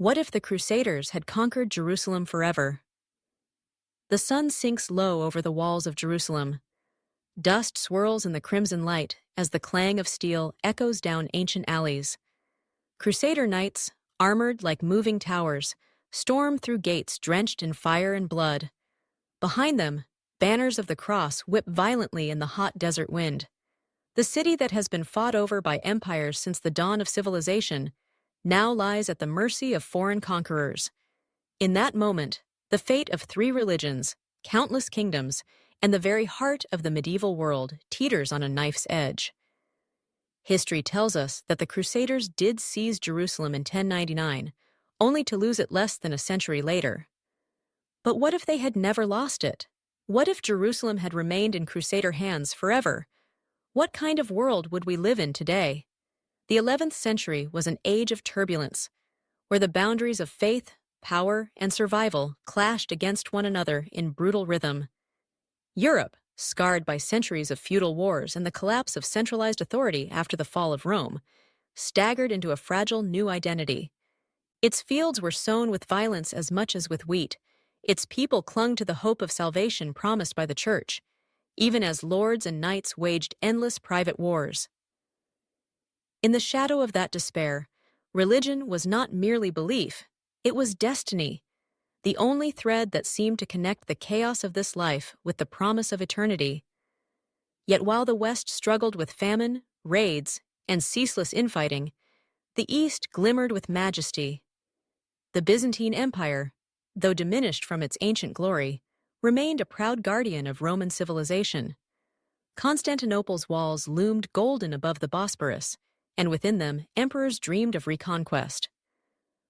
What if the Crusaders had conquered Jerusalem forever? The sun sinks low over the walls of Jerusalem. Dust swirls in the crimson light as the clang of steel echoes down ancient alleys. Crusader knights, armored like moving towers, storm through gates drenched in fire and blood. Behind them, banners of the cross whip violently in the hot desert wind. The city that has been fought over by empires since the dawn of civilization now lies at the mercy of foreign conquerors. In that moment, the fate of 3 religions, countless kingdoms, and the very heart of the medieval world teeters on a knife's edge. History tells us that the Crusaders did seize Jerusalem in 1099, only to lose it less than a century later. But what if they had never lost it? What if Jerusalem had remained in Crusader hands forever? What kind of world would we live in today? The 11th century was an age of turbulence, where the boundaries of faith, power, and survival clashed against one another in brutal rhythm. Europe, scarred by centuries of feudal wars and the collapse of centralized authority after the fall of Rome, staggered into a fragile new identity. Its fields were sown with violence as much as with wheat. Its people clung to the hope of salvation promised by the Church, even as lords and knights waged endless private wars. In the shadow of that despair, religion was not merely belief, it was destiny, the only thread that seemed to connect the chaos of this life with the promise of eternity. Yet while the West struggled with famine, raids, and ceaseless infighting, the East glimmered with majesty. The Byzantine Empire, though diminished from its ancient glory, remained a proud guardian of Roman civilization. Constantinople's walls loomed golden above the Bosporus, and within them emperors dreamed of reconquest.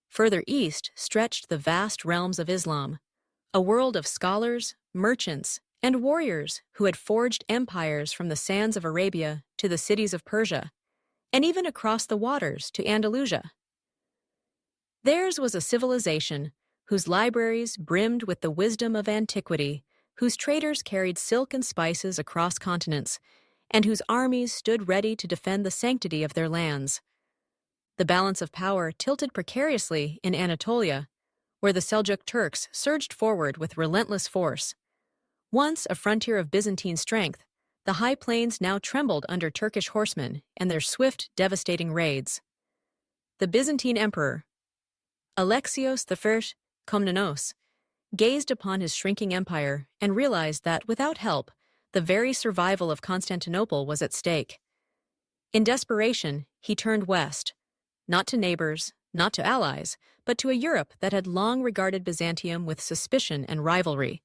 Further east stretched the vast realms of Islam, a world of scholars, merchants, and warriors who had forged empires from the sands of Arabia to the cities of Persia, and even across the waters to Andalusia. Theirs was a civilization whose libraries brimmed with the wisdom of antiquity, whose traders carried silk and spices across continents, and whose armies stood ready to defend the sanctity of their lands. The balance of power tilted precariously in Anatolia, where the Seljuk Turks surged forward with relentless force. Once a frontier of Byzantine strength, the high plains now trembled under Turkish horsemen and their swift, devastating raids. The Byzantine emperor, Alexios I Komnenos, gazed upon his shrinking empire and realized that, without help, the very survival of Constantinople was at stake. In desperation, he turned west, not to neighbors, not to allies, but to a Europe that had long regarded Byzantium with suspicion and rivalry.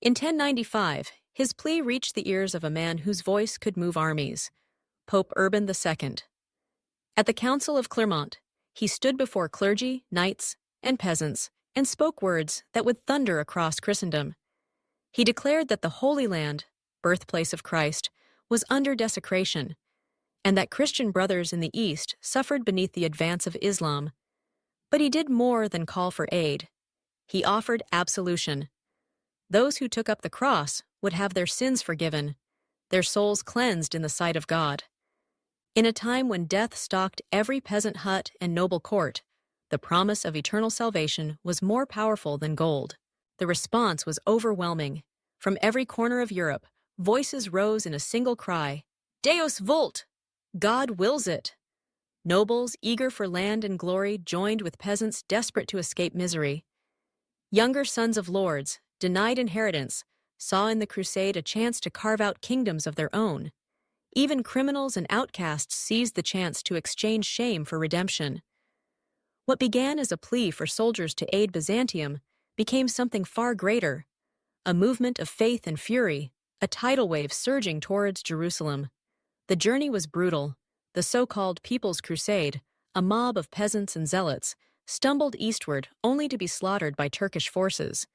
In 1095, his plea reached the ears of a man whose voice could move armies, Pope Urban II. At the Council of Clermont, he stood before clergy, knights, and peasants, and spoke words that would thunder across Christendom. He declared that the Holy Land, birthplace of Christ, was under desecration, and that Christian brothers in the East suffered beneath the advance of Islam. But he did more than call for aid. He offered absolution. Those who took up the cross would have their sins forgiven, their souls cleansed in the sight of God. In a time when death stalked every peasant hut and noble court, the promise of eternal salvation was more powerful than gold. The response was overwhelming. From every corner of Europe, voices rose in a single cry, Deus vult! God wills it! Nobles, eager for land and glory, joined with peasants desperate to escape misery. Younger sons of lords, denied inheritance, saw in the crusade a chance to carve out kingdoms of their own. Even criminals and outcasts seized the chance to exchange shame for redemption. What began as a plea for soldiers to aid Byzantium became something far greater, a movement of faith and fury, a tidal wave surging towards Jerusalem. The journey was brutal. The so-called People's Crusade, a mob of peasants and zealots, stumbled eastward only to be slaughtered by Turkish forces.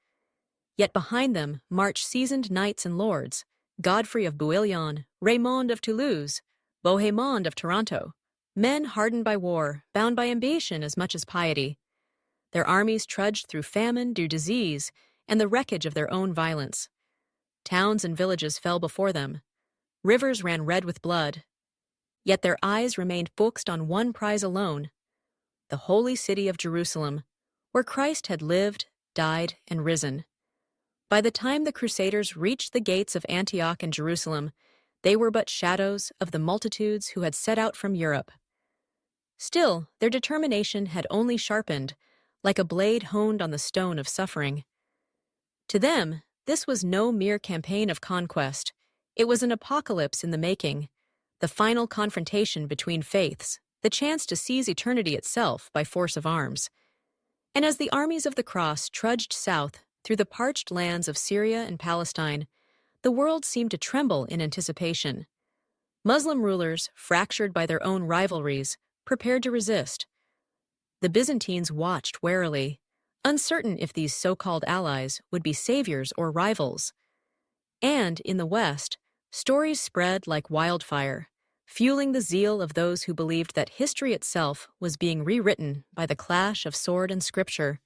Yet behind them marched seasoned knights and lords, Godfrey of Bouillon, Raymond of Toulouse, Bohemond of Taranto, men hardened by war, bound by ambition as much as piety. Their armies trudged through famine, through disease, and the wreckage of their own violence. Towns and villages fell before them. Rivers ran red with blood. Yet their eyes remained fixed on one prize alone, the holy city of Jerusalem, where Christ had lived, died, and risen. By the time the Crusaders reached the gates of Antioch and Jerusalem, they were but shadows of the multitudes who had set out from Europe. Still, their determination had only sharpened, like a blade honed on the stone of suffering. To them, this was no mere campaign of conquest. It was an apocalypse in the making, the final confrontation between faiths, the chance to seize eternity itself by force of arms. And as the armies of the cross trudged south through the parched lands of Syria and Palestine, the world seemed to tremble in anticipation. Muslim rulers, fractured by their own rivalries, prepared to resist. The Byzantines watched warily, uncertain if these so-called allies would be saviors or rivals. And, in the West, stories spread like wildfire, fueling the zeal of those who believed that history itself was being rewritten by the clash of sword and scripture.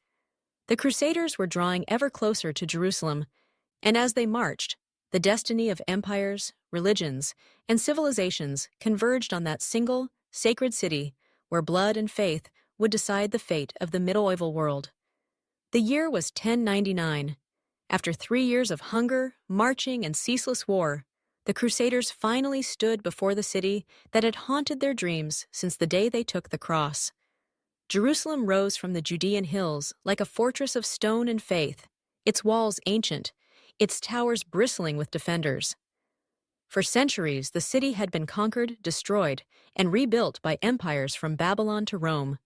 The Crusaders were drawing ever closer to Jerusalem, and as they marched, the destiny of empires, religions, and civilizations converged on that single, sacred city where blood and faith would decide the fate of the medieval world. The year was 1099. After 3 years of hunger, marching, and ceaseless war, the Crusaders finally stood before the city that had haunted their dreams since the day they took the cross. Jerusalem rose from the Judean hills like a fortress of stone and faith, its walls ancient, its towers bristling with defenders. For centuries, the city had been conquered, destroyed, and rebuilt by empires from Babylon to Rome.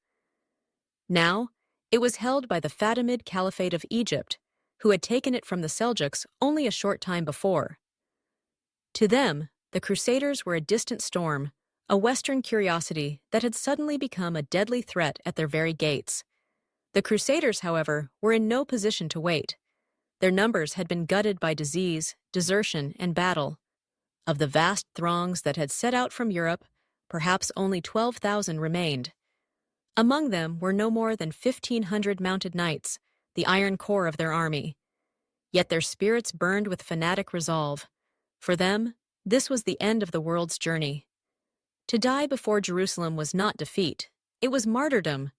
Now, it was held by the Fatimid Caliphate of Egypt, who had taken it from the Seljuks only a short time before. To them, the Crusaders were a distant storm, a Western curiosity that had suddenly become a deadly threat at their very gates. The Crusaders, however, were in no position to wait. Their numbers had been gutted by disease, desertion, and battle. Of the vast throngs that had set out from Europe, perhaps only 12,000 remained. Among them were no more than 1,500 mounted knights, the iron core of their army. Yet their spirits burned with fanatic resolve. For them, this was the end of the world's journey. To die before Jerusalem was not defeat, it was martyrdom.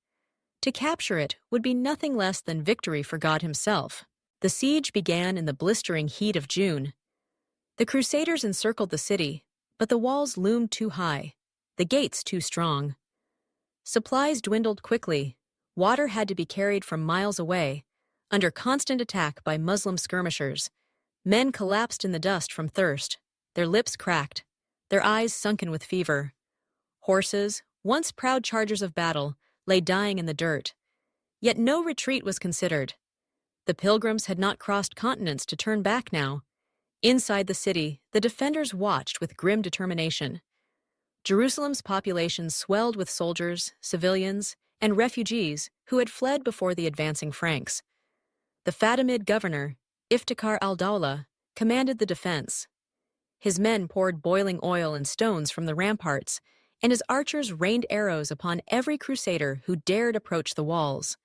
To capture it would be nothing less than victory for God Himself. The siege began in the blistering heat of June. The Crusaders encircled the city, but the walls loomed too high, the gates too strong. Supplies dwindled quickly. Water had to be carried from miles away, under constant attack by Muslim skirmishers. Men collapsed in the dust from thirst, their lips cracked, their eyes sunken with fever. Horses, once proud chargers of battle, lay dying in the dirt. Yet no retreat was considered. The pilgrims had not crossed continents to turn back now. Inside the city, the defenders watched with grim determination. Jerusalem's population swelled with soldiers, civilians, and refugees who had fled before the advancing Franks. The Fatimid governor, Iftikhar al-Dawla, commanded the defense. His men poured boiling oil and stones from the ramparts, and his archers rained arrows upon every crusader who dared approach the walls.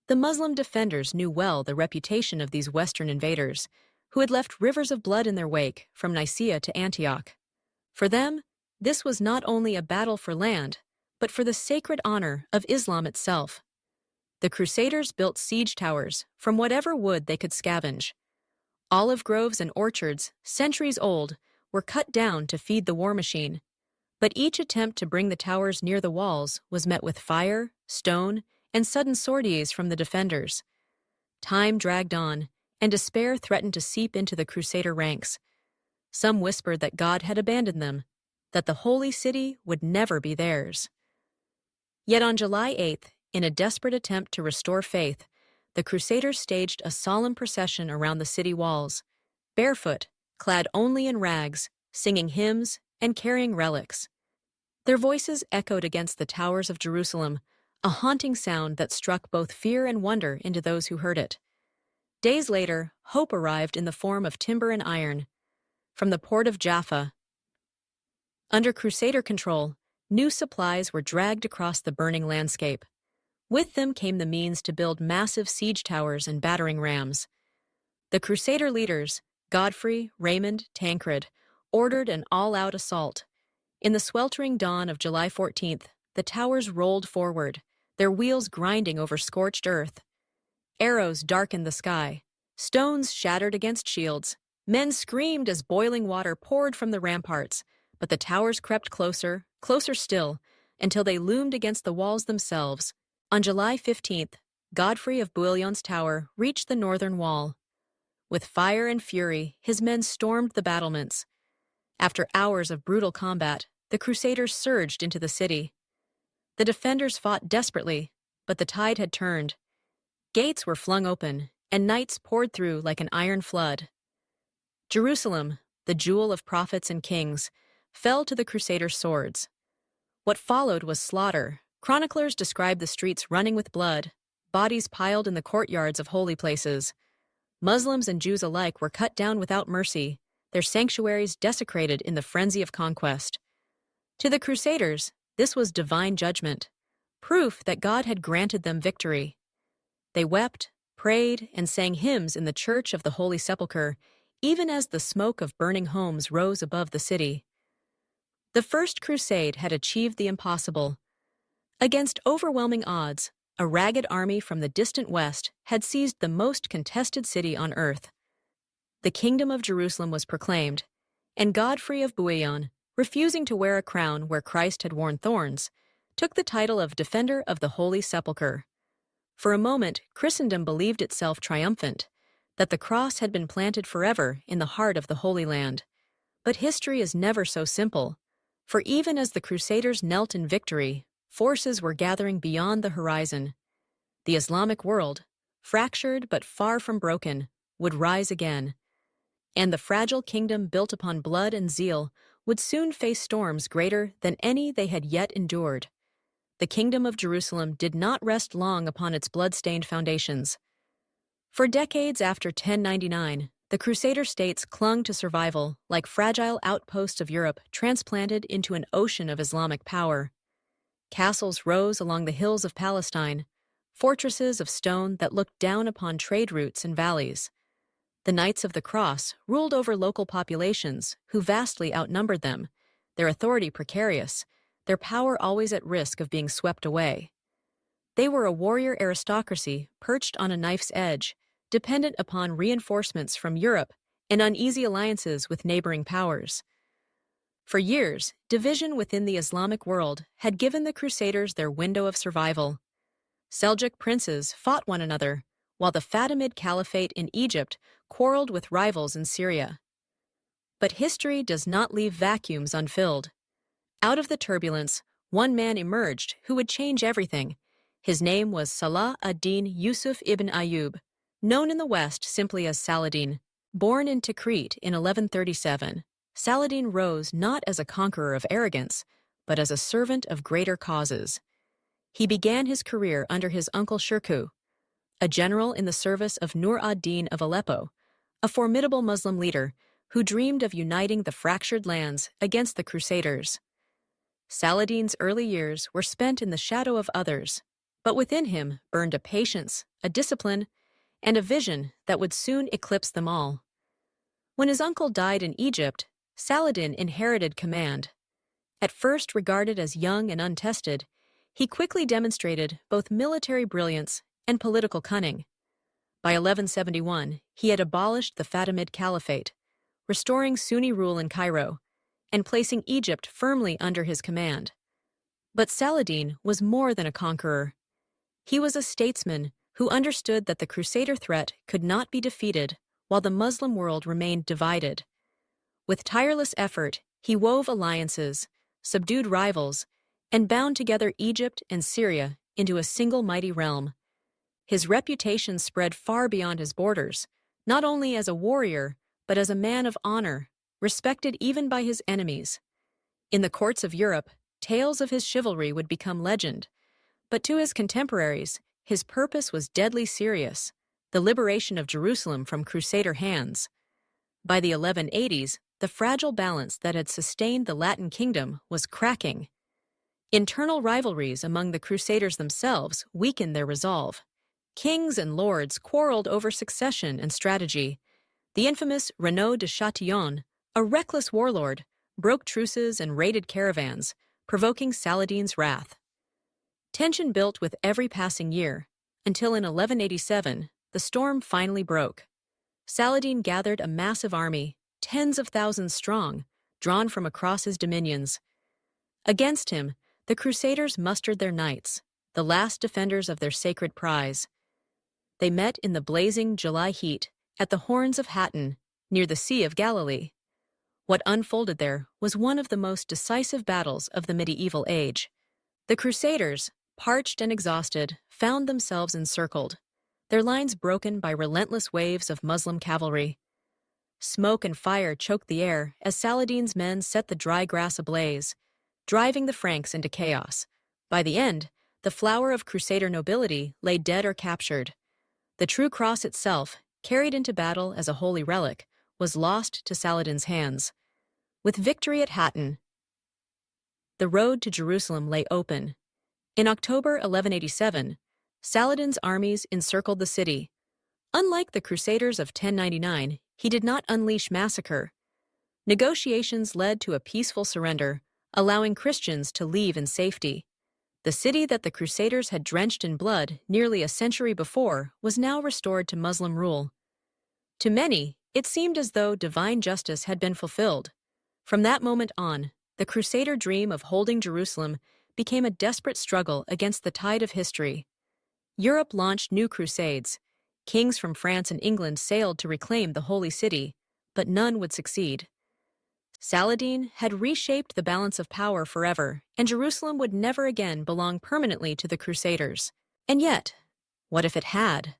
The Muslim defenders knew well the reputation of these Western invaders, who had left rivers of blood in their wake from Nicaea to Antioch. For them, this was not only a battle for land, but for the sacred honor of Islam itself. The Crusaders built siege towers from whatever wood they could scavenge. Olive groves and orchards, centuries old, were cut down to feed the war machine. But each attempt to bring the towers near the walls was met with fire, stone, and sudden sorties from the defenders. Time dragged on, and despair threatened to seep into the Crusader ranks. Some whispered that God had abandoned them, that the holy city would never be theirs. Yet on July 8th, in a desperate attempt to restore faith, the Crusaders staged a solemn procession around the city walls, barefoot, clad only in rags, singing hymns and carrying relics. Their voices echoed against the towers of Jerusalem, a haunting sound that struck both fear and wonder into those who heard it. Days later, hope arrived in the form of timber and iron. From the port of Jaffa, under Crusader control, new supplies were dragged across the burning landscape. With them came the means to build massive siege towers and battering rams. The Crusader leaders, Godfrey, Raymond, Tancred, ordered an all-out assault. In the sweltering dawn of July 14th, the towers rolled forward, their wheels grinding over scorched earth. Arrows darkened the sky. Stones shattered against shields. Men screamed as boiling water poured from the ramparts, but the towers crept closer, closer still, until they loomed against the walls themselves. On July 15th, Godfrey of Bouillon's tower reached the northern wall. With fire and fury, his men stormed the battlements. After hours of brutal combat, the Crusaders surged into the city. The defenders fought desperately, but the tide had turned. Gates were flung open, and knights poured through like an iron flood. Jerusalem, the jewel of prophets and kings, fell to the Crusaders' swords. What followed was slaughter. Chroniclers describe the streets running with blood, bodies piled in the courtyards of holy places. Muslims and Jews alike were cut down without mercy, their sanctuaries desecrated in the frenzy of conquest. To the Crusaders, this was divine judgment, proof that God had granted them victory. They wept, prayed, and sang hymns in the church of the Holy Sepulchre, even as the smoke of burning homes rose above the city. The First Crusade had achieved the impossible. Against overwhelming odds, a ragged army from the distant west had seized the most contested city on earth. The Kingdom of Jerusalem was proclaimed, and Godfrey of Bouillon, refusing to wear a crown where Christ had worn thorns, took the title of Defender of the Holy Sepulchre. For a moment, Christendom believed itself triumphant, that the cross had been planted forever in the heart of the Holy Land. But history is never so simple, for even as the Crusaders knelt in victory, forces were gathering beyond the horizon. The Islamic world, fractured but far from broken, would rise again, and the fragile kingdom built upon blood and zeal would soon face storms greater than any they had yet endured. The Kingdom of Jerusalem did not rest long upon its blood-stained foundations. For decades after 1099, the Crusader states clung to survival like fragile outposts of Europe transplanted into an ocean of Islamic power. Castles rose along the hills of Palestine, fortresses of stone that looked down upon trade routes and valleys. The Knights of the Cross ruled over local populations who vastly outnumbered them, their authority precarious, their power always at risk of being swept away. They were a warrior aristocracy perched on a knife's edge, dependent upon reinforcements from Europe and uneasy alliances with neighboring powers. For years, division within the Islamic world had given the Crusaders their window of survival. Seljuk princes fought one another, while the Fatimid Caliphate in Egypt quarreled with rivals in Syria. But history does not leave vacuums unfilled. Out of the turbulence, one man emerged who would change everything. His name was Salah ad-Din Yusuf ibn Ayyub, known in the West simply as Saladin. Born in Tikrit in 1137, Saladin rose not as a conqueror of arrogance, but as a servant of greater causes. He began his career under his uncle Shirkuh, a general in the service of Nur ad-Din of Aleppo, a formidable Muslim leader who dreamed of uniting the fractured lands against the Crusaders. Saladin's early years were spent in the shadow of others, but within him burned a patience, a discipline, and a vision that would soon eclipse them all. When his uncle died in Egypt, Saladin inherited command. At first regarded as young and untested, he quickly demonstrated both military brilliance and political cunning. By 1171, he had abolished the Fatimid Caliphate, restoring Sunni rule in Cairo, and placing Egypt firmly under his command. But Saladin was more than a conqueror. He was a statesman who understood that the Crusader threat could not be defeated while the Muslim world remained divided. With tireless effort, he wove alliances, subdued rivals, and bound together Egypt and Syria into a single mighty realm. His reputation spread far beyond his borders, not only as a warrior, but as a man of honor, respected even by his enemies. In the courts of Europe, tales of his chivalry would become legend, but to his contemporaries, his purpose was deadly serious, the liberation of Jerusalem from Crusader hands. By the 1180s, the fragile balance that had sustained the Latin kingdom was cracking. Internal rivalries among the Crusaders themselves weakened their resolve. Kings and lords quarreled over succession and strategy. The infamous Renaud de Chatillon, a reckless warlord, broke truces and raided caravans, provoking Saladin's wrath. Tension built with every passing year, until in 1187, the storm finally broke. Saladin gathered a massive army, tens of thousands strong, drawn from across his dominions. Against him, the Crusaders mustered their knights, the last defenders of their sacred prize. They met in the blazing July heat at the Horns of Hattin, near the Sea of Galilee. What unfolded there was one of the most decisive battles of the medieval age. The Crusaders, parched and exhausted, found themselves encircled, their lines broken by relentless waves of Muslim cavalry. Smoke and fire choked the air as Saladin's men set the dry grass ablaze, driving the Franks into chaos. By the end, the flower of Crusader nobility lay dead or captured. The true cross itself, carried into battle as a holy relic, was lost to Saladin's hands. With victory at Hattin, the road to Jerusalem lay open. In October 1187, Saladin's armies encircled the city. Unlike the Crusaders of 1099, he did not unleash massacre. Negotiations led to a peaceful surrender, allowing Christians to leave in safety. The city that the Crusaders had drenched in blood nearly a century before was now restored to Muslim rule. To many, it seemed as though divine justice had been fulfilled. From that moment on, the Crusader dream of holding Jerusalem became a desperate struggle against the tide of history. Europe launched new crusades. Kings from France and England sailed to reclaim the Holy City, but none would succeed. Saladin had reshaped the balance of power forever, and Jerusalem would never again belong permanently to the Crusaders. And yet, what if it had?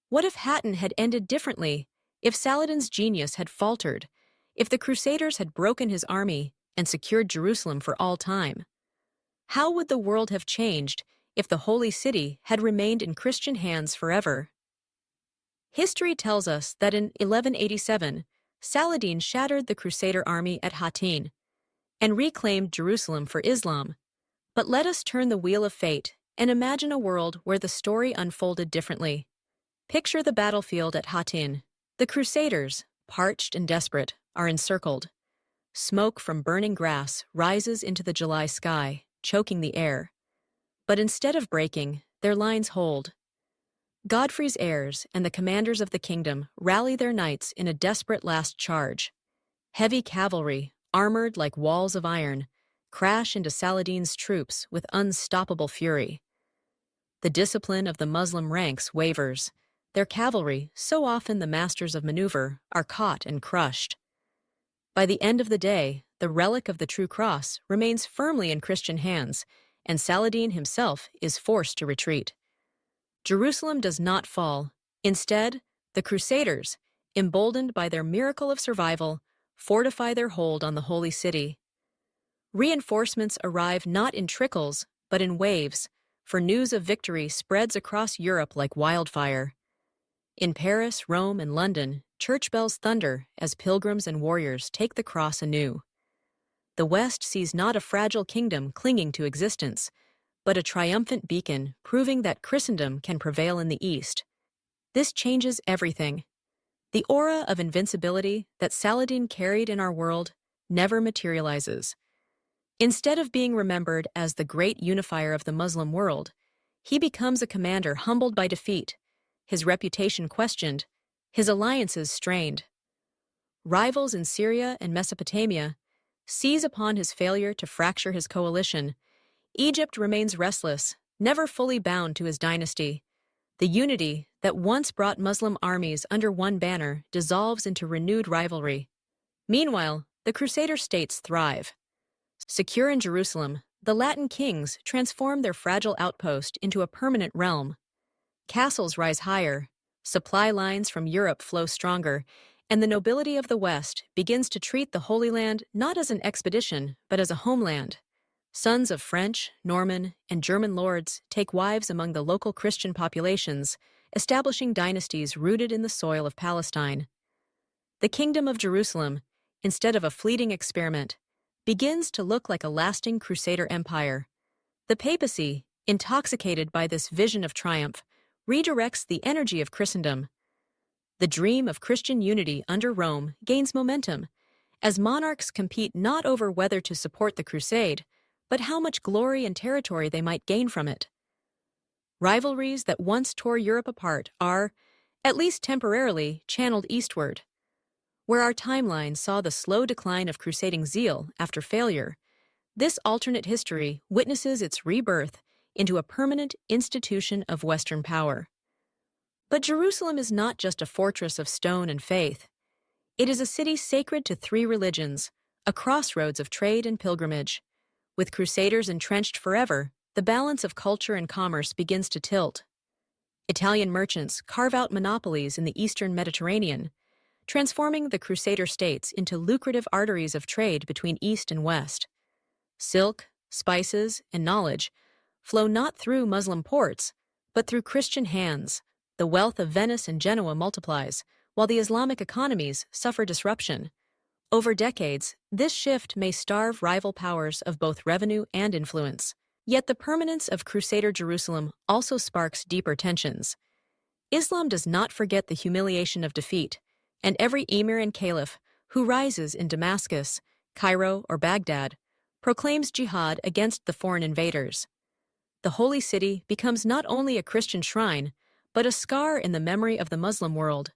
What if Hattin had ended differently? If Saladin's genius had faltered? If the Crusaders had broken his army and secured Jerusalem for all time? How would the world have changed if the Holy City had remained in Christian hands forever? History tells us that in 1187, Saladin shattered the Crusader army at Hattin and reclaimed Jerusalem for Islam. But let us turn the wheel of fate and imagine a world where the story unfolded differently. Picture the battlefield at Hattin. The Crusaders, parched and desperate, are encircled. Smoke from burning grass rises into the July sky, choking the air. But instead of breaking, their lines hold. Godfrey's heirs and the commanders of the kingdom rally their knights in a desperate last charge. Heavy cavalry, armored like walls of iron, crash into Saladin's troops with unstoppable fury. The discipline of the Muslim ranks wavers. Their cavalry, so often the masters of maneuver, are caught and crushed. By the end of the day, the relic of the true cross remains firmly in Christian hands, and Saladin himself is forced to retreat. Jerusalem does not fall. Instead, the Crusaders, emboldened by their miracle of survival, fortify their hold on the Holy City. Reinforcements arrive not in trickles, but in waves, for news of victory spreads across Europe like wildfire. In Paris, Rome, and London, church bells thunder as pilgrims and warriors take the cross anew. The West sees not a fragile kingdom clinging to existence, but a triumphant beacon proving that Christendom can prevail in the East. This changes everything. The aura of invincibility that Saladin carried in our world never materializes. Instead of being remembered as the great unifier of the Muslim world, he becomes a commander humbled by defeat, his reputation questioned, his alliances strained. Rivals in Syria and Mesopotamia seize upon his failure to fracture his coalition. Egypt remains restless, never fully bound to his dynasty. The unity that once brought Muslim armies under one banner dissolves into renewed rivalry. Meanwhile, the Crusader states thrive. Secure in Jerusalem, the Latin kings transform their fragile outpost into a permanent realm. Castles rise higher, supply lines from Europe flow stronger, and the nobility of the West begins to treat the Holy Land not as an expedition, but as a homeland. Sons of French, Norman, and German lords take wives among the local Christian populations, establishing dynasties rooted in the soil of Palestine. The Kingdom of Jerusalem, instead of a fleeting experiment, begins to look like a lasting Crusader empire. The papacy, intoxicated by this vision of triumph, redirects the energy of Christendom. The dream of Christian unity under Rome gains momentum, as monarchs compete not over whether to support the crusade, but how much glory and territory they might gain from it. Rivalries that once tore Europe apart are, at least temporarily, channeled eastward. Where our timeline saw the slow decline of crusading zeal after failure, this alternate history witnesses its rebirth into a permanent institution of Western power. But Jerusalem is not just a fortress of stone and faith. It is a city sacred to three religions, a crossroads of trade and pilgrimage. With Crusaders entrenched forever, the balance of culture and commerce begins to tilt. Italian merchants carve out monopolies in the eastern Mediterranean, transforming the Crusader states into lucrative arteries of trade between East and West. Silk, spices, and knowledge flow not through Muslim ports, but through Christian hands. The wealth of Venice and Genoa multiplies, while the Islamic economies suffer disruption. Over decades, this shift may starve rival powers of both revenue and influence. Yet the permanence of Crusader Jerusalem also sparks deeper tensions. Islam does not forget the humiliation of defeat, and every emir and caliph who rises in Damascus, Cairo, or Baghdad proclaims jihad against the foreign invaders. The holy city becomes not only a Christian shrine, but a scar in the memory of the Muslim world.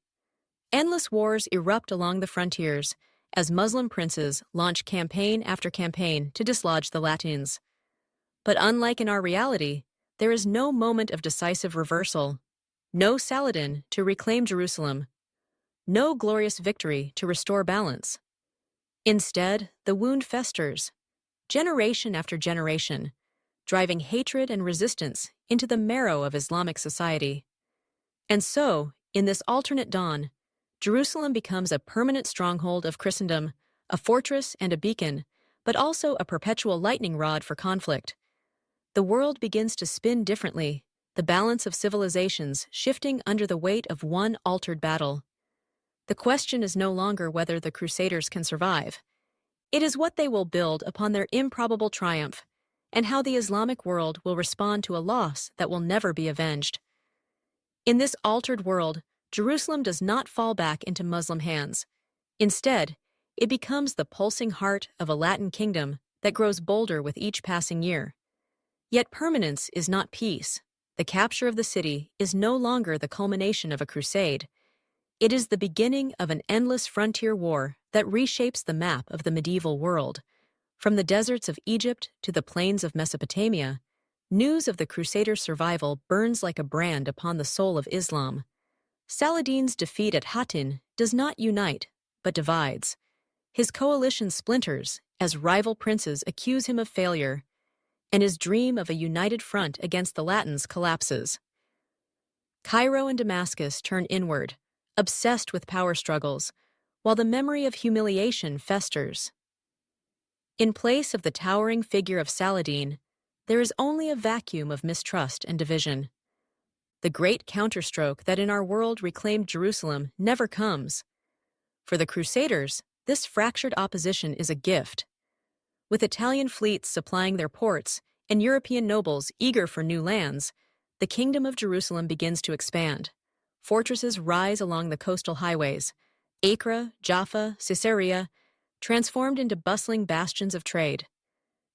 Endless wars erupt along the frontiers as Muslim princes launch campaign after campaign to dislodge the Latins. But unlike in our reality, there is no moment of decisive reversal, no Saladin to reclaim Jerusalem, no glorious victory to restore balance. Instead, the wound festers, generation after generation, driving hatred and resistance into the marrow of Islamic society. And so, in this alternate dawn, Jerusalem becomes a permanent stronghold of Christendom, a fortress and a beacon, but also a perpetual lightning rod for conflict. The world begins to spin differently, the balance of civilizations shifting under the weight of one altered battle. The question is no longer whether the Crusaders can survive. It is what they will build upon their improbable triumph, and how the Islamic world will respond to a loss that will never be avenged. In this altered world, Jerusalem does not fall back into Muslim hands. Instead, it becomes the pulsing heart of a Latin kingdom that grows bolder with each passing year. Yet permanence is not peace. The capture of the city is no longer the culmination of a crusade. It is the beginning of an endless frontier war that reshapes the map of the medieval world. From the deserts of Egypt to the plains of Mesopotamia, news of the Crusaders' survival burns like a brand upon the soul of Islam. Saladin's defeat at Hattin does not unite, but divides. His coalition splinters as rival princes accuse him of failure, and his dream of a united front against the Latins collapses. Cairo and Damascus turn inward, obsessed with power struggles, while the memory of humiliation festers. In place of the towering figure of Saladin, there is only a vacuum of mistrust and division. The great counterstroke that in our world reclaimed Jerusalem never comes. For the Crusaders, this fractured opposition is a gift. With Italian fleets supplying their ports and European nobles eager for new lands, the Kingdom of Jerusalem begins to expand. Fortresses rise along the coastal highways, Acre, Jaffa, Caesarea, transformed into bustling bastions of trade.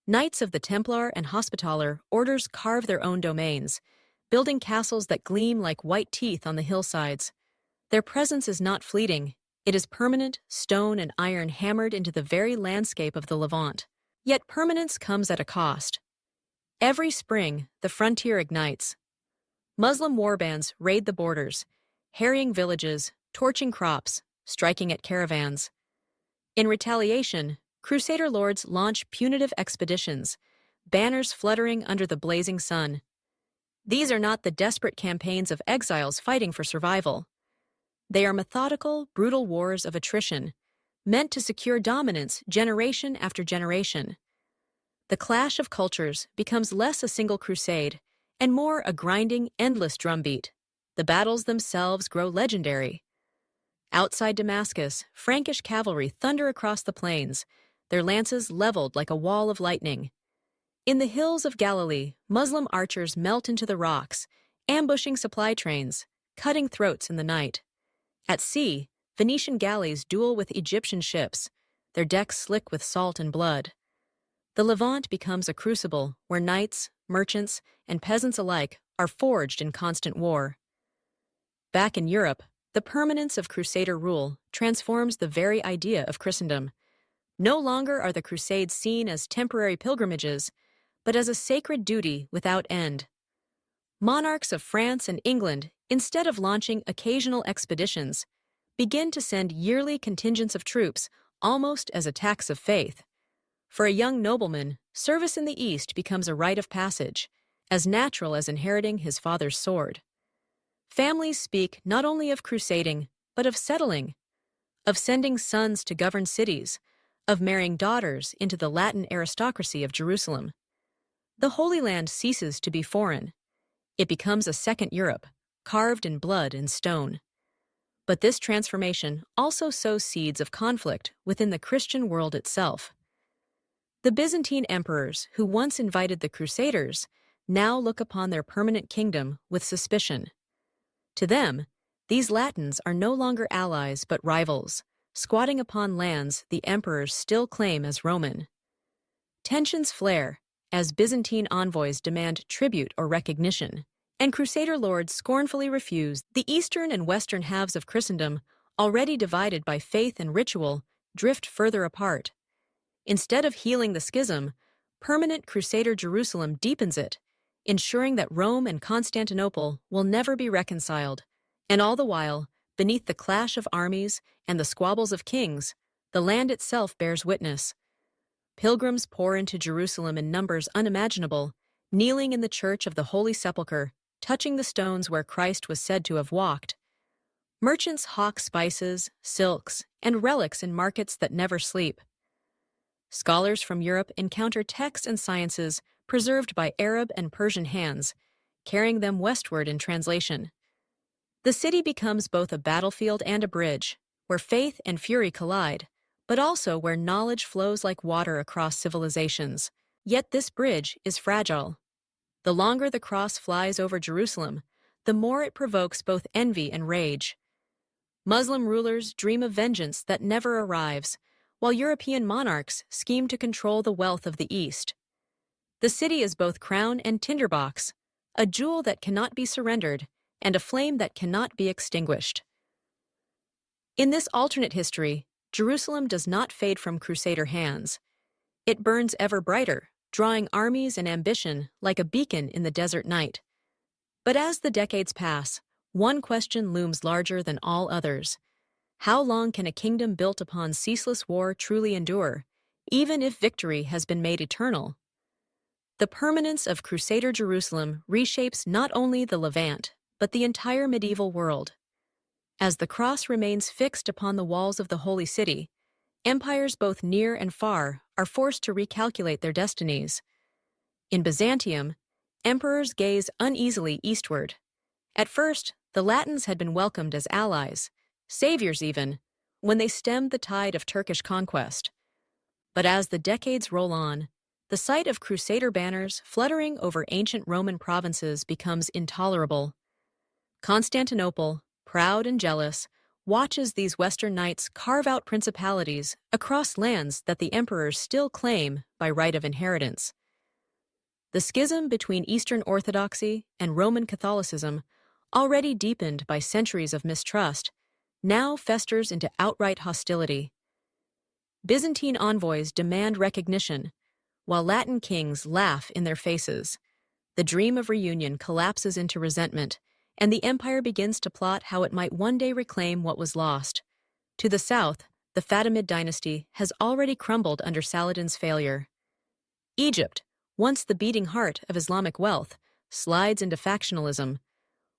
Knights of the Templar and Hospitaller orders carve their own domains, building castles that gleam like white teeth on the hillsides. Their presence is not fleeting. It is permanent, stone and iron hammered into the very landscape of the Levant. Yet permanence comes at a cost. Every spring, the frontier ignites. Muslim warbands raid the borders, harrying villages, torching crops, striking at caravans. In retaliation, Crusader lords launch punitive expeditions, banners fluttering under the blazing sun. These are not the desperate campaigns of exiles fighting for survival. They are methodical, brutal wars of attrition, meant to secure dominance generation after generation. The clash of cultures becomes less a single crusade and more a grinding, endless drumbeat. The battles themselves grow legendary. Outside Damascus, Frankish cavalry thunder across the plains, their lances leveled like a wall of lightning. In the hills of Galilee, Muslim archers melt into the rocks, ambushing supply trains, cutting throats in the night. At sea, Venetian galleys duel with Egyptian ships, their decks slick with salt and blood. The Levant becomes a crucible where knights, merchants, and peasants alike are forged in constant war. Back in Europe, the permanence of Crusader rule transforms the very idea of Christendom. No longer are the Crusades seen as temporary pilgrimages, but as a sacred duty without end. Monarchs of France and England, instead of launching occasional expeditions, begin to send yearly contingents of troops almost as a tax of faith. For a young nobleman, service in the East becomes a rite of passage, as natural as inheriting his father's sword. Families speak not only of crusading, but of settling, of sending sons to govern cities, of marrying daughters into the Latin aristocracy of Jerusalem. The Holy Land ceases to be foreign. It becomes a second Europe, carved in blood and stone. But this transformation also sows seeds of conflict within the Christian world itself. The Byzantine emperors, who once invited the Crusaders, now look upon their permanent kingdom with suspicion. To them, these Latins are no longer allies but rivals, squatting upon lands the emperors still claim as Roman. Tensions flare as Byzantine envoys demand tribute or recognition, and Crusader lords scornfully refuse. The eastern and western halves of Christendom, already divided by faith and ritual, drift further apart. Instead of healing the schism, permanent Crusader Jerusalem deepens it, ensuring that Rome and Constantinople will never be reconciled. And all the while, beneath the clash of armies and the squabbles of kings, the land itself bears witness. Pilgrims pour into Jerusalem in numbers unimaginable, kneeling in the Church of the Holy Sepulchre, touching the stones where Christ was said to have walked. Merchants hawk spices, silks, and relics in markets that never sleep. Scholars from Europe encounter texts and sciences preserved by Arab and Persian hands, carrying them westward in translation. The city becomes both a battlefield and a bridge, where faith and fury collide, but also where knowledge flows like water across civilizations. Yet this bridge is fragile. The longer the cross flies over Jerusalem, the more it provokes both envy and rage. Muslim rulers dream of vengeance that never arrives, while European monarchs scheme to control the wealth of the East. The city is both crown and tinderbox, a jewel that cannot be surrendered, and a flame that cannot be extinguished. In this alternate history, Jerusalem does not fade from Crusader hands. It burns ever brighter, drawing armies and ambition like a beacon in the desert night. But as the decades pass, one question looms larger than all others. How long can a kingdom built upon ceaseless war truly endure, even if victory has been made eternal? The permanence of Crusader Jerusalem reshapes not only the Levant, but the entire medieval world. As the cross remains fixed upon the walls of the Holy City, empires both near and far are forced to recalculate their destinies. In Byzantium, emperors gaze uneasily eastward. At first, the Latins had been welcomed as allies, saviors even, when they stemmed the tide of Turkish conquest. But as the decades roll on, the sight of Crusader banners fluttering over ancient Roman provinces becomes intolerable. Constantinople, proud and jealous, watches these Western knights carve out principalities across lands that the emperors still claim by right of inheritance. The schism between Eastern Orthodoxy and Roman Catholicism, already deepened by centuries of mistrust, now festers into outright hostility. Byzantine envoys demand recognition, while Latin kings laugh in their faces. The dream of reunion collapses into resentment, and the empire begins to plot how it might one day reclaim what was lost. To the south, the Fatimid dynasty has already crumbled under Saladin's failure. Egypt, once the beating heart of Islamic wealth, slides into factionalism.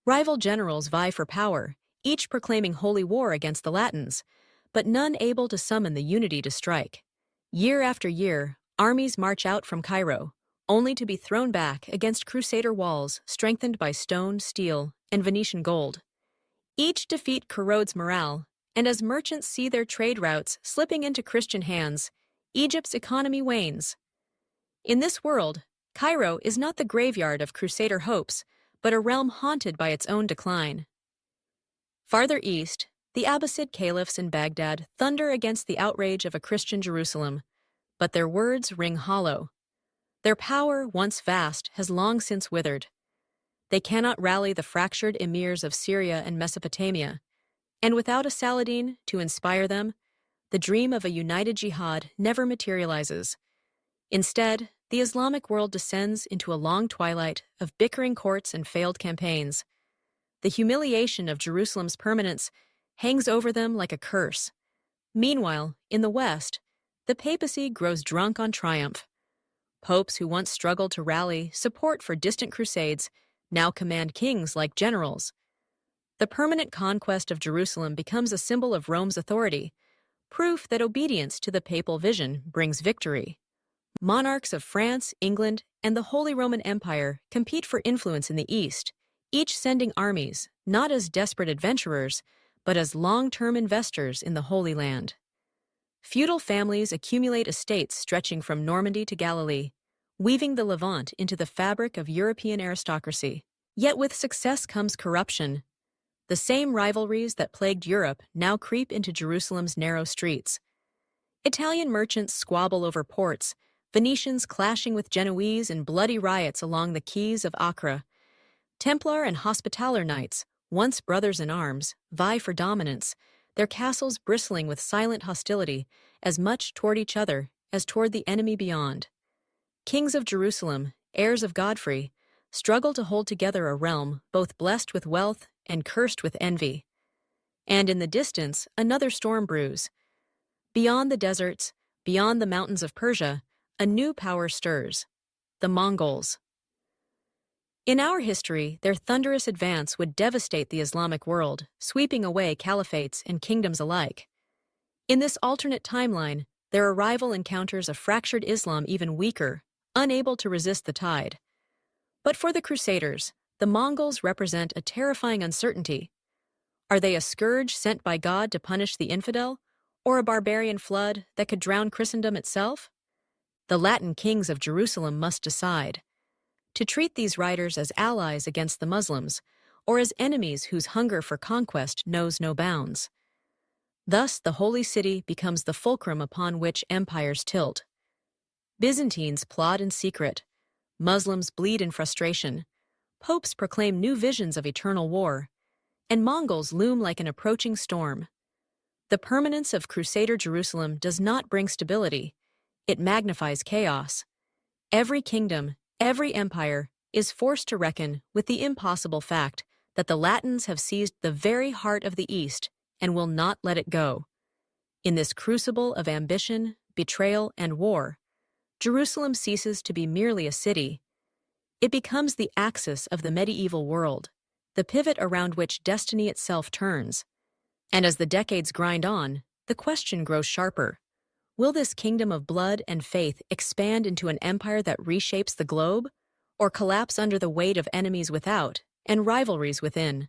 Rival generals vie for power, each proclaiming holy war against the Latins, but none able to summon the unity to strike. Year after year, armies march out from Cairo, only to be thrown back against Crusader walls strengthened by stone, steel, and Venetian gold. Each defeat corrodes morale, and as merchants see their trade routes slipping into Christian hands, Egypt's economy wanes. In this world, Cairo is not the graveyard of Crusader hopes, but a realm haunted by its own decline. Farther east, the Abbasid caliphs in Baghdad thunder against the outrage of a Christian Jerusalem. But their words ring hollow. Their power, once vast, has long since withered. They cannot rally the fractured emirs of Syria and Mesopotamia, and without a Saladin to inspire them, the dream of a united jihad never materializes. Instead, the Islamic world descends into a long twilight of bickering courts and failed campaigns. The humiliation of Jerusalem's permanence hangs over them like a curse. Meanwhile, in the West, the papacy grows drunk on triumph. Popes who once struggled to rally support for distant crusades now command kings like generals. The permanent conquest of Jerusalem becomes a symbol of Rome's authority, proof that obedience to the papal vision brings victory. Monarchs of France, England, and the Holy Roman Empire compete for influence in the East, each sending armies, not as desperate adventurers, but as long-term investors in the Holy Land. Feudal families accumulate estates stretching from Normandy to Galilee, weaving the Levant into the fabric of European aristocracy. Yet with success comes corruption. The same rivalries that plagued Europe now creep into Jerusalem's narrow streets. Italian merchants squabble over ports, Venetians clashing with Genoese in bloody riots along the quays of Acre. Templar and Hospitaller knights, once brothers in arms, vie for dominance, their castles bristling with silent hostility as much toward each other as toward the enemy beyond. Kings of Jerusalem, heirs of Godfrey, struggle to hold together a realm both blessed with wealth and cursed with envy. And in the distance, another storm brews. Beyond the deserts, beyond the mountains of Persia, a new power stirs: the Mongols. In our history, their thunderous advance would devastate the Islamic world, sweeping away caliphates and kingdoms alike. In this alternate timeline, their arrival encounters a fractured Islam even weaker, unable to resist the tide. But for the Crusaders, the Mongols represent a terrifying uncertainty. Are they a scourge sent by God to punish the infidel, or a barbarian flood that could drown Christendom itself? The Latin kings of Jerusalem must decide: to treat these riders as allies against the Muslims, or as enemies whose hunger for conquest knows no bounds. Thus, the Holy City becomes the fulcrum upon which empires tilt. Byzantines plot in secret, Muslims bleed in frustration, popes proclaim new visions of eternal war, and Mongols loom like an approaching storm. The permanence of Crusader Jerusalem does not bring stability, it magnifies chaos. Every kingdom, every empire, is forced to reckon with the impossible fact that the Latins have seized the very heart of the East and will not let it go. In this crucible of ambition, betrayal, and war, Jerusalem ceases to be merely a city. It becomes the axis of the medieval world, the pivot around which destiny itself turns. And as the decades grind on, the question grows sharper: will this kingdom of blood and faith expand into an empire that reshapes the globe, or collapse under the weight of enemies without and rivalries within?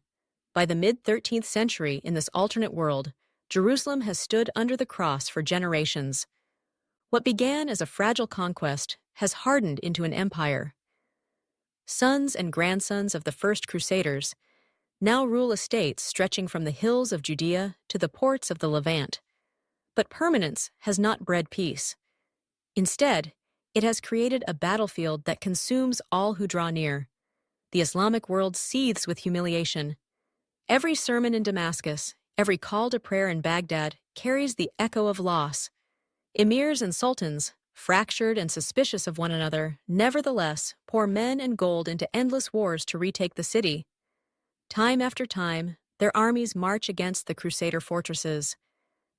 By the mid-13th century, in this alternate world, Jerusalem has stood under the cross for generations. What began as a fragile conquest has hardened into an empire. Sons and grandsons of the first Crusaders now rule estates stretching from the hills of Judea to the ports of the Levant. But permanence has not bred peace. Instead, it has created a battlefield that consumes all who draw near. The Islamic world seethes with humiliation. Every sermon in Damascus, every call to prayer in Baghdad carries the echo of loss. Emirs and sultans, fractured and suspicious of one another, nevertheless pour men and gold into endless wars to retake the city. Time after time, their armies march against the Crusader fortresses.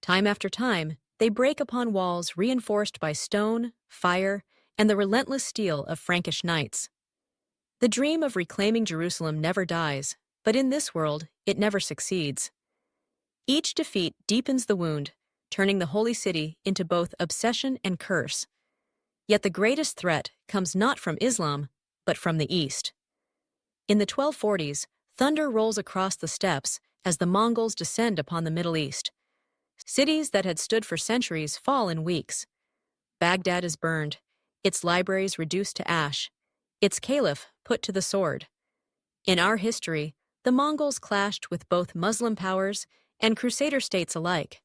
Time after time, they break upon walls reinforced by stone, fire, and the relentless steel of Frankish knights. The dream of reclaiming Jerusalem never dies, but in this world, it never succeeds. Each defeat deepens the wound, turning the Holy City into both obsession and curse. Yet the greatest threat comes not from Islam, but from the East. In the 1240s, thunder rolls across the steppes as the Mongols descend upon the Middle East. Cities that had stood for centuries fall in weeks. Baghdad is burned, its libraries reduced to ash, its caliph put to the sword. In our history, the Mongols clashed with both Muslim powers and Crusader states alike.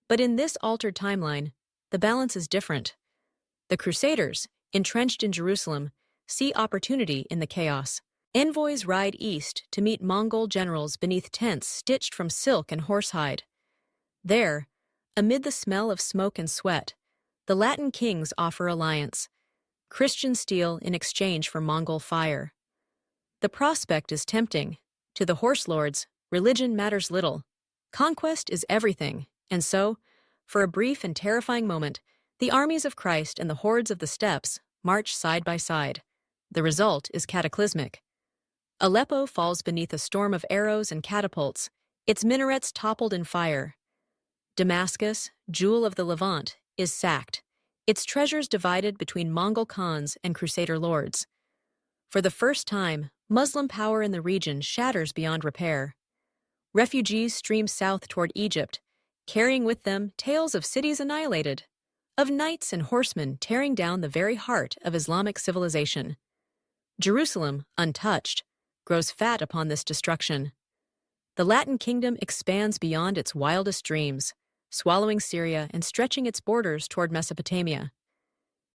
But in this altered timeline, the balance is different. The Crusaders, entrenched in Jerusalem, see opportunity in the chaos. Envoys ride east to meet Mongol generals beneath tents stitched from silk and horsehide. There, amid the smell of smoke and sweat, the Latin kings offer alliance, Christian steel in exchange for Mongol fire. The prospect is tempting. To the horse lords, religion matters little. Conquest is everything, and so, for a brief and terrifying moment, the armies of Christ and the hordes of the steppes march side by side. The result is cataclysmic. Aleppo falls beneath a storm of arrows and catapults, its minarets toppled in fire. Damascus, jewel of the Levant, is sacked, its treasures divided between Mongol khans and Crusader lords. For the first time, Muslim power in the region shatters beyond repair. Refugees stream south toward Egypt, carrying with them tales of cities annihilated, of knights and horsemen tearing down the very heart of Islamic civilization. Jerusalem, untouched, grows fat upon this destruction. The Latin kingdom expands beyond its wildest dreams, swallowing Syria and stretching its borders toward Mesopotamia.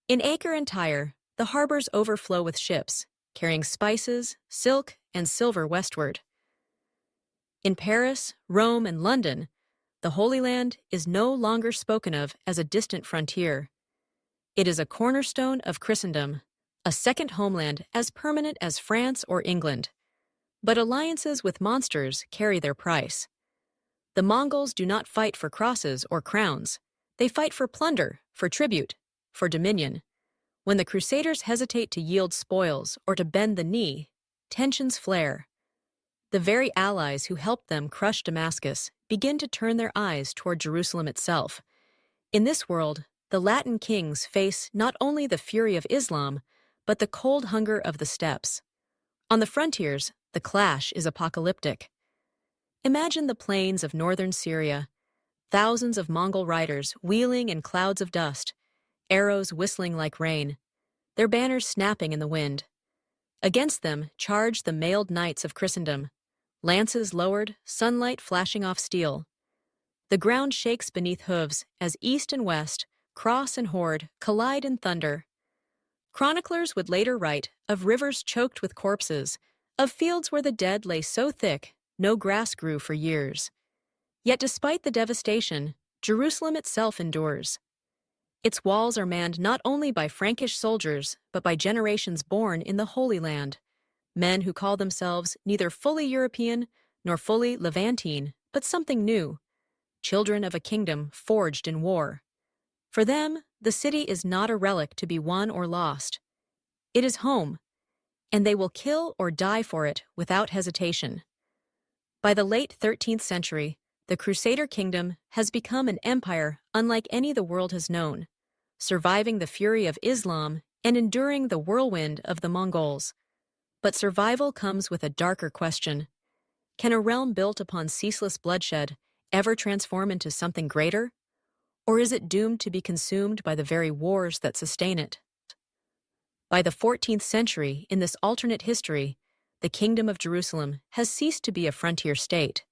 In Acre and Tyre, the harbors overflow with ships, carrying spices, silk, and silver westward. In Paris, Rome, and London, the Holy Land is no longer spoken of as a distant frontier. It is a cornerstone of Christendom, a second homeland as permanent as France or England. But alliances with monsters carry their price. The Mongols do not fight for crosses or crowns. They fight for plunder, for tribute, for dominion. When the Crusaders hesitate to yield spoils or to bend the knee, tensions flare. The very allies who helped them crush Damascus begin to turn their eyes toward Jerusalem itself. In this world, the Latin kings face not only the fury of Islam, but the cold hunger of the steppes. On the frontiers, the clash is apocalyptic. Imagine the plains of northern Syria, thousands of Mongol riders wheeling in clouds of dust, arrows whistling like rain, their banners snapping in the wind. Against them charge the mailed knights of Christendom, lances lowered, sunlight flashing off steel. The ground shakes beneath hooves as east and west, cross and horde, collide in thunder. Chroniclers would later write of rivers choked with corpses, of fields where the dead lay so thick no grass grew for years. Yet despite the devastation, Jerusalem itself endures. Its walls are manned not only by Frankish soldiers, but by generations born in the Holy Land, men who call themselves neither fully European nor fully Levantine, but something new, children of a kingdom forged in war. For them, the city is not a relic to be won or lost. It is home, and they will kill or die for it without hesitation. By the late 13th century, the Crusader kingdom has become an empire unlike any the world has known, surviving the fury of Islam and enduring the whirlwind of the Mongols. But survival comes with a darker question. Can a realm built upon ceaseless bloodshed ever transform into something greater? Or is it doomed to be consumed by the very wars that sustain it? By the 14th century, in this alternate history, the Kingdom of Jerusalem has ceased to be a frontier state.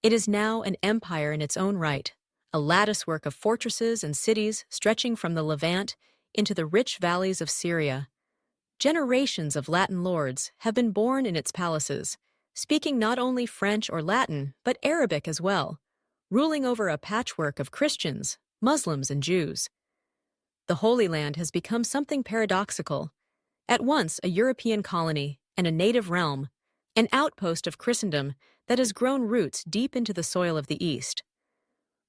It is now an empire in its own right, a latticework of fortresses and cities stretching from the Levant into the rich valleys of Syria. Generations of Latin lords have been born in its palaces, speaking not only French or Latin, but Arabic as well, ruling over a patchwork of Christians, Muslims, and Jews. The Holy Land has become something paradoxical, at once a European colony and a native realm, an outpost of Christendom that has grown roots deep into the soil of the East.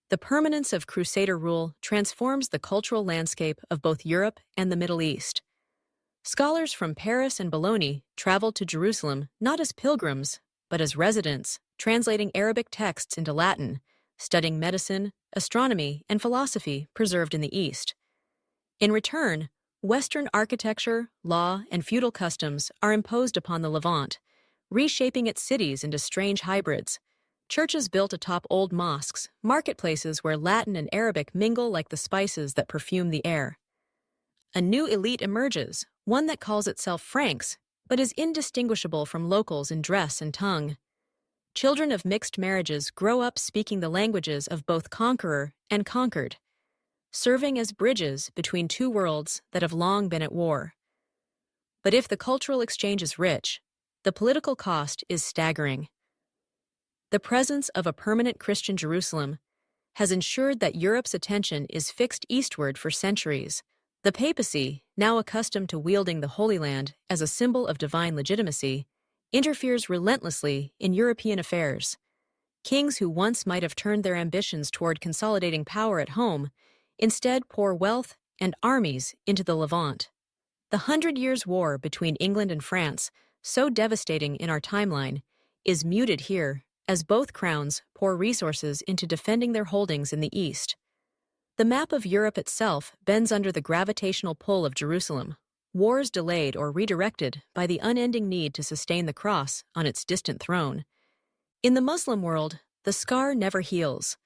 The permanence of Crusader rule transforms the cultural landscape of both Europe and the Middle East. Scholars from Paris and Bologna traveled to Jerusalem not as pilgrims, but as residents, translating Arabic texts into Latin, studying medicine, astronomy, and philosophy preserved in the East. In return, Western architecture, law, and feudal customs are imposed upon the Levant, reshaping its cities into strange hybrids. Churches built atop old mosques, marketplaces where Latin and Arabic mingle like the spices that perfume the air. A new elite emerges, one that calls itself Franks, but is indistinguishable from locals in dress and tongue. Children of mixed marriages grow up speaking the languages of both conqueror and conquered. serving as bridges between two worlds that have long been at war. But if the cultural exchange is rich, the political cost is staggering. The presence of a permanent Christian Jerusalem has ensured that Europe's attention is fixed eastward for centuries. The papacy, now accustomed to wielding the Holy Land as a symbol of divine legitimacy, interferes relentlessly in European affairs. Kings who once might have turned their ambitions toward consolidating power at home instead pour wealth and armies into the Levant. The 100 Years' War between England and France, so devastating in our timeline, is muted here as both crowns pour resources into defending their holdings in the East. The map of Europe itself bends under the gravitational pull of Jerusalem, wars delayed or redirected by the unending need to sustain the cross on its distant throne. In the Muslim world, the scar never heals.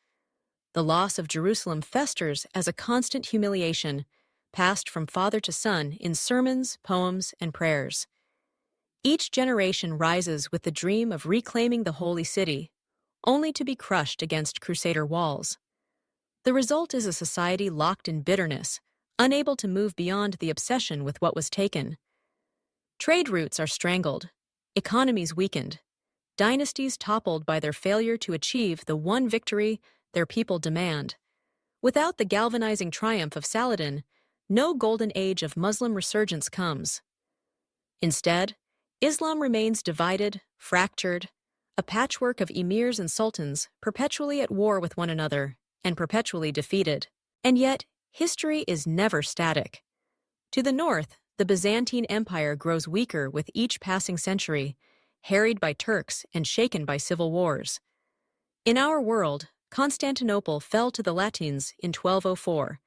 The loss of Jerusalem festers as a constant humiliation, passed from father to son in sermons, poems, and prayers. Each generation rises with the dream of reclaiming the holy city, only to be crushed against Crusader walls. The result is a society locked in bitterness, unable to move beyond the obsession with what was taken. Trade routes are strangled, economies weakened, dynasties toppled by their failure to achieve the one victory their people demand. Without the galvanizing triumph of Saladin, no golden age of Muslim resurgence comes. Instead, Islam remains divided, fractured, a patchwork of emirs and sultans perpetually at war with one another and perpetually defeated. And yet, history is never static. To the north, the Byzantine Empire grows weaker with each passing century, harried by Turks and shaken by civil wars. In our world, Constantinople fell to the Latins in 1204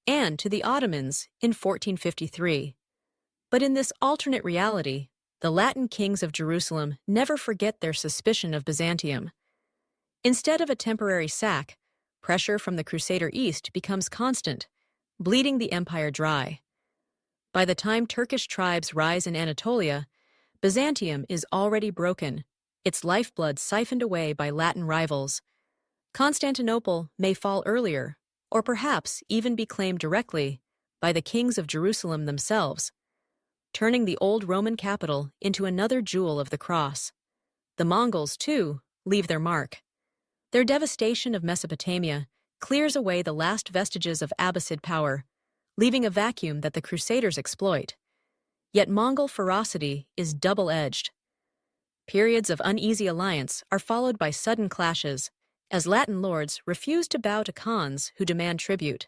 and to the Ottomans in 1453. But in this alternate reality, the Latin kings of Jerusalem never forget their suspicion of Byzantium. Instead of a temporary sack, pressure from the Crusader East becomes constant, bleeding the empire dry. By the time Turkish tribes rise in Anatolia, Byzantium is already broken, its lifeblood siphoned away by Latin rivals. Constantinople may fall earlier, or perhaps even be claimed directly, by the kings of Jerusalem themselves, turning the old Roman capital into another jewel of the cross. The Mongols, too, leave their mark. Their devastation of Mesopotamia clears away the last vestiges of Abbasid power, leaving a vacuum that the Crusaders exploit. Yet Mongol ferocity is double-edged. Periods of uneasy alliance are followed by sudden clashes, as Latin lords refuse to bow to Khans who demand tribute.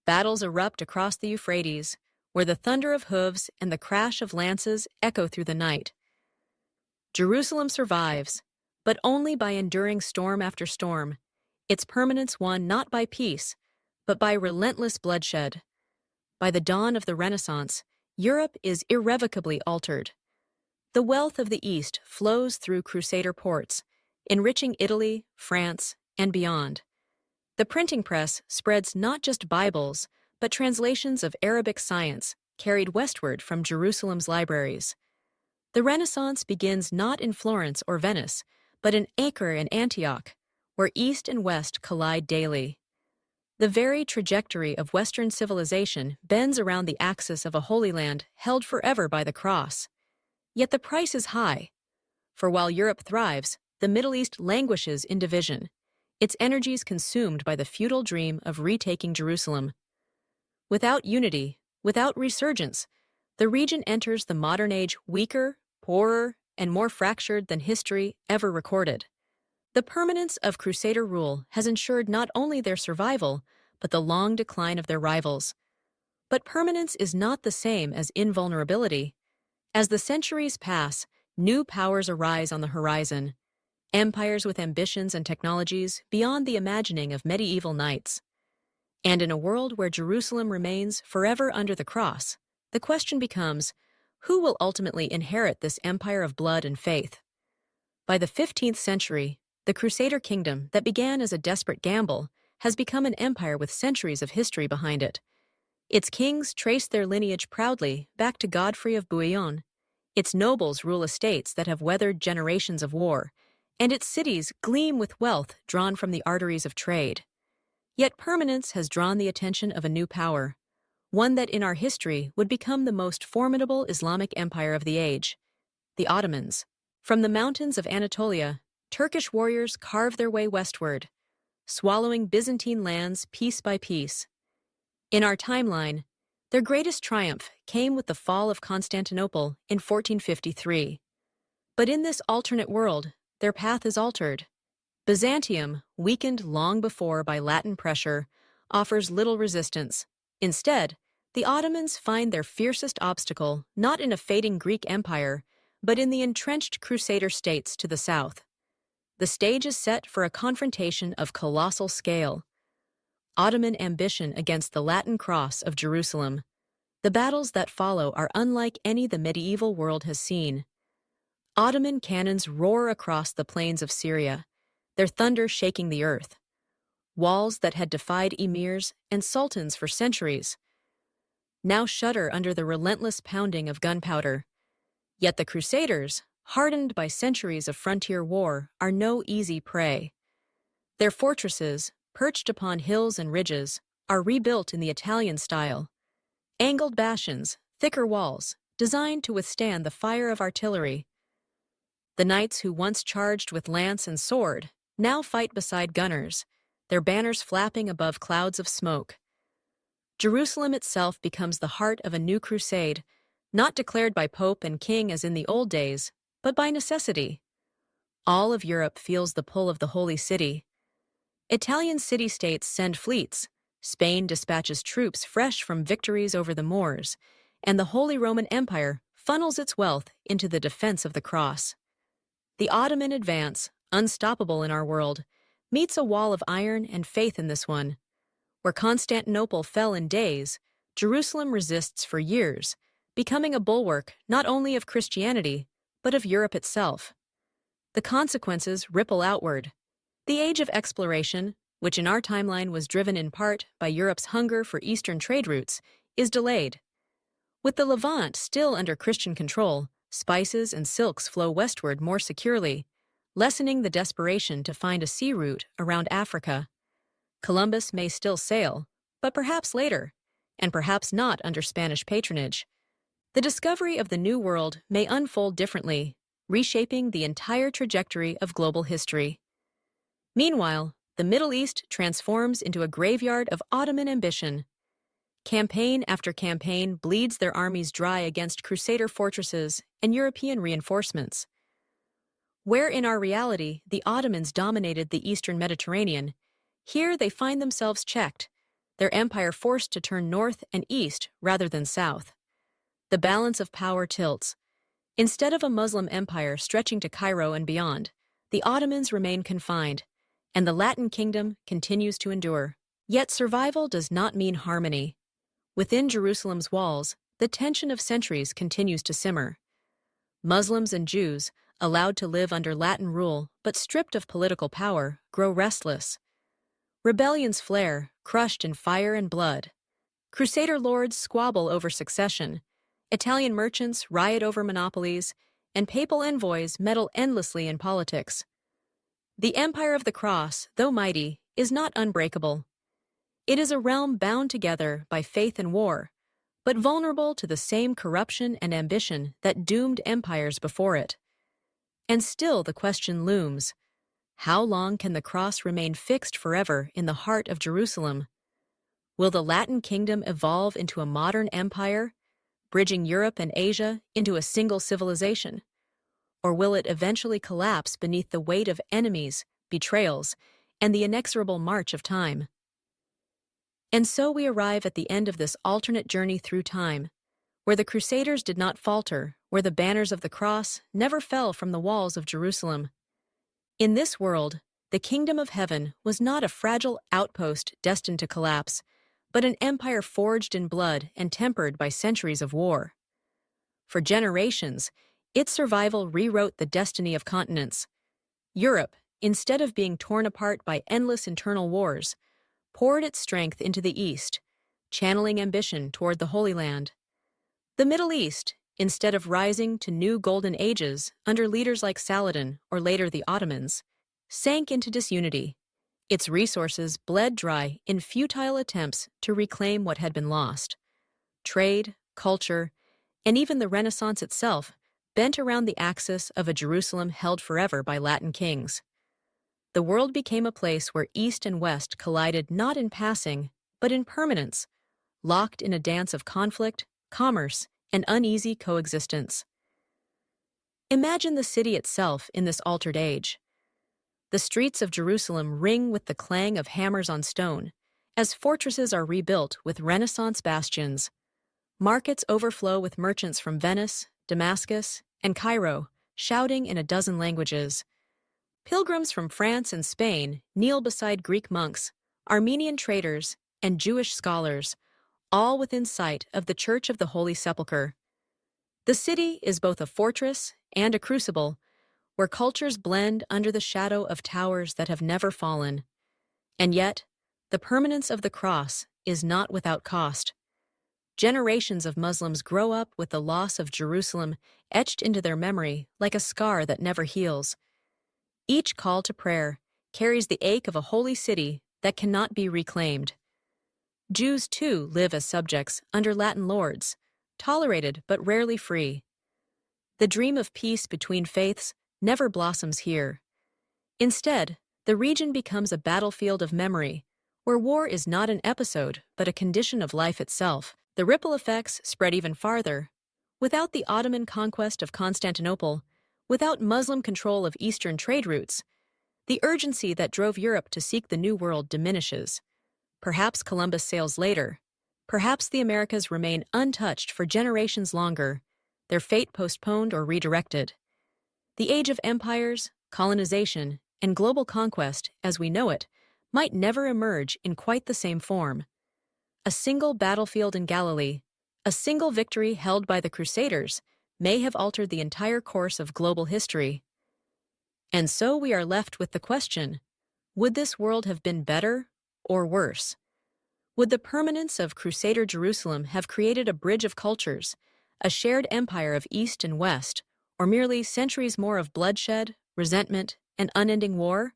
Battles erupt across the Euphrates, where the thunder of hooves and the crash of lances echo through the night. Jerusalem survives, but only by enduring storm after storm, its permanence won not by peace, but by relentless bloodshed. By the dawn of the Renaissance, Europe is irrevocably altered. The wealth of the East flows through Crusader ports, enriching Italy, France, and beyond. The printing press spreads not just Bibles, but translations of Arabic science carried westward from Jerusalem's libraries. The Renaissance begins not in Florence or Venice, but in Acre and Antioch, where East and West collide daily. The very trajectory of Western civilization bends around the axis of a Holy Land held forever by the cross. Yet the price is high, for while Europe thrives, the Middle East languishes in division, its energies consumed by the futile dream of retaking Jerusalem. Without unity, without resurgence, the region enters the modern age weaker, poorer, and more fractured than history ever recorded. The permanence of Crusader rule has ensured not only their survival, but the long decline of their rivals. But permanence is not the same as invulnerability. As the centuries pass, new powers arise on the horizon, empires with ambitions and technologies beyond the imagining of medieval knights. And in a world where Jerusalem remains forever under the cross, the question becomes, who will ultimately inherit this empire of blood and faith? By the 15th century, the Crusader kingdom that began as a desperate gamble has become an empire with centuries of history behind it. Its kings trace their lineage proudly back to Godfrey of Bouillon. Its nobles rule estates that have weathered generations of war, and its cities gleam with wealth drawn from the arteries of trade. Yet permanence has drawn the attention of a new power, one that in our history would become the most formidable Islamic empire of the age, the Ottomans. From the mountains of Anatolia, Turkish warriors carved their way westward, swallowing Byzantine lands piece by piece. In our timeline, their greatest triumph came with the fall of Constantinople in 1453. But in this alternate world, their path is altered. Byzantium, weakened long before by Latin pressure, offers little resistance. Instead, the Ottomans find their fiercest obstacle not in a fading Greek empire, but in the entrenched Crusader states to the south. The stage is set for a confrontation of colossal scale. Ottoman ambition against the Latin cross of Jerusalem. The battles that follow are unlike any the medieval world has seen. Ottoman cannons roar across the plains of Syria, their thunder shaking the earth. Walls that had defied emirs and sultans for centuries now shudder under the relentless pounding of gunpowder. Yet the Crusaders, hardened by centuries of frontier war, are no easy prey. Their fortresses, perched upon hills and ridges, are rebuilt in the Italian style. Angled bastions, thicker walls, designed to withstand the fire of artillery. The knights who once charged with lance and sword now fight beside gunners, their banners flapping above clouds of smoke. Jerusalem itself becomes the heart of a new crusade, not declared by pope and king as in the old days, but by necessity. All of Europe feels the pull of the Holy City. Italian city-states send fleets, Spain dispatches troops fresh from victories over the Moors, and the Holy Roman Empire funnels its wealth into the defense of the cross. The Ottoman advance, unstoppable in our world, meets a wall of iron and faith in this one. Where Constantinople fell in days, Jerusalem resists for years, becoming a bulwark not only of Christianity, but of Europe itself. The consequences ripple outward. The age of exploration, which in our timeline was driven in part by Europe's hunger for Eastern trade routes, is delayed. With the Levant still under Christian control, spices and silks flow westward more securely, lessening the desperation to find a sea route around Africa. Columbus may still sail, but perhaps later, and perhaps not under Spanish patronage. The discovery of the New World may unfold differently, reshaping the entire trajectory of global history. Meanwhile, the Middle East transforms into a graveyard of Ottoman ambition. Campaign after campaign bleeds their armies dry against Crusader fortresses and European reinforcements. Where in our reality the Ottomans dominated the Eastern Mediterranean, here they find themselves checked, their empire forced to turn north and east rather than south. The balance of power tilts. Instead of a Muslim empire stretching to Cairo and beyond, the Ottomans remain confined, and the Latin kingdom continues to endure. Yet survival does not mean harmony. Within Jerusalem's walls, the tension of centuries continues to simmer. Muslims and Jews, allowed to live under Latin rule but stripped of political power, grow restless. Rebellions flare, crushed in fire and blood. Crusader lords squabble over succession. Italian merchants riot over monopolies, and papal envoys meddle endlessly in politics. The Empire of the Cross, though mighty, is not unbreakable. It is a realm bound together by faith and war, but vulnerable to the same corruption and ambition that doomed empires before it. And still the question looms: how long can the cross remain fixed forever in the heart of Jerusalem? Will the Latin kingdom evolve into a modern empire, bridging Europe and Asia into a single civilization? Or will it eventually collapse beneath the weight of enemies, betrayals, and the inexorable march of time? And so we arrive at the end of this alternate journey through time, where the Crusaders did not falter, where the banners of the cross never fell from the walls of Jerusalem. In this world, the kingdom of heaven was not a fragile outpost destined to collapse, but an empire forged in blood and tempered by centuries of war. For generations, its survival rewrote the destiny of continents. Europe, instead of being torn apart by endless internal wars, poured its strength into the East, channeling ambition toward the Holy Land. The Middle East, instead of rising to new golden ages under leaders like Saladin or later the Ottomans, sank into disunity, Its resources bled dry in futile attempts to reclaim what had been lost. Trade, culture, and even the Renaissance itself bent around the axis of a Jerusalem held forever by Latin kings. The world became a place where East and West collided not in passing, but in permanence, locked in a dance of conflict, commerce, and uneasy coexistence. Imagine the city itself in this altered age. The streets of Jerusalem ring with the clang of hammers on stone, as fortresses are rebuilt with Renaissance bastions. Markets overflow with merchants from Venice, Damascus, and Cairo, shouting in a dozen languages. Pilgrims from France and Spain kneel beside Greek monks, Armenian traders, and Jewish scholars, all within sight of the Church of the Holy Sepulchre. The city is both a fortress and a crucible, where cultures blend under the shadow of towers that have never fallen. And yet, the permanence of the cross is not without cost. Generations of Muslims grow up with the loss of Jerusalem etched into their memory like a scar that never heals. Each call to prayer carries the ache of a holy city that cannot be reclaimed. Jews, too, live as subjects under Latin lords, tolerated but rarely free. The dream of peace between faiths never blossoms here. Instead, the region becomes a battlefield of memory, where war is not an episode but a condition of life itself. The ripple effects spread even farther. Without the Ottoman conquest of Constantinople, without Muslim control of eastern trade routes, the urgency that drove Europe to seek the New World diminishes. Perhaps Columbus sails later. Perhaps the Americas remain untouched for generations longer, their fate postponed or redirected. The age of empires, colonization, and global conquest, as we know it, might never emerge in quite the same form. A single battlefield in Galilee, a single victory held by the Crusaders, may have altered the entire course of global history. And so we are left with the question, would this world have been better or worse? Would the permanence of Crusader Jerusalem have created a bridge of cultures, a shared empire of East and West, or merely centuries more of bloodshed, resentment, and unending war?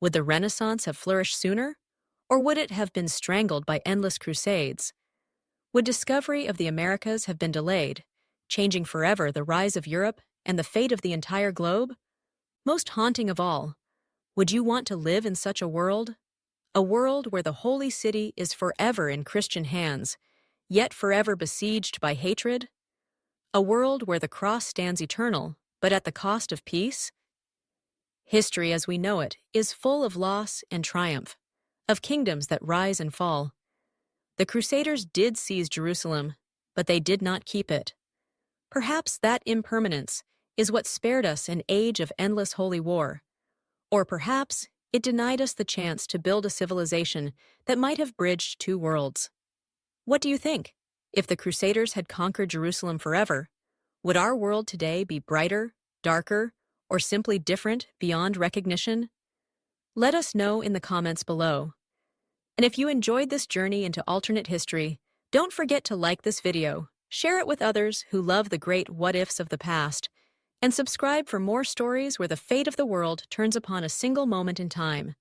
Would the Renaissance have flourished sooner, or would it have been strangled by endless crusades? Would discovery of the Americas have been delayed, changing forever the rise of Europe and the fate of the entire globe? Most haunting of all, would you want to live in such a world? A world where the holy city is forever in Christian hands, yet forever besieged by hatred? A world where the cross stands eternal, but at the cost of peace? History as we know it is full of loss and triumph, of kingdoms that rise and fall. The Crusaders did seize Jerusalem, but they did not keep it. Perhaps that impermanence is what spared us an age of endless holy war. Or perhaps it denied us the chance to build a civilization that might have bridged two worlds. What do you think? If the Crusaders had conquered Jerusalem forever, would our world today be brighter, darker, or simply different beyond recognition? Let us know in the comments below. And if you enjoyed this journey into alternate history, don't forget to like this video, share it with others who love the great what-ifs of the past, and subscribe for more stories where the fate of the world turns upon a single moment in time.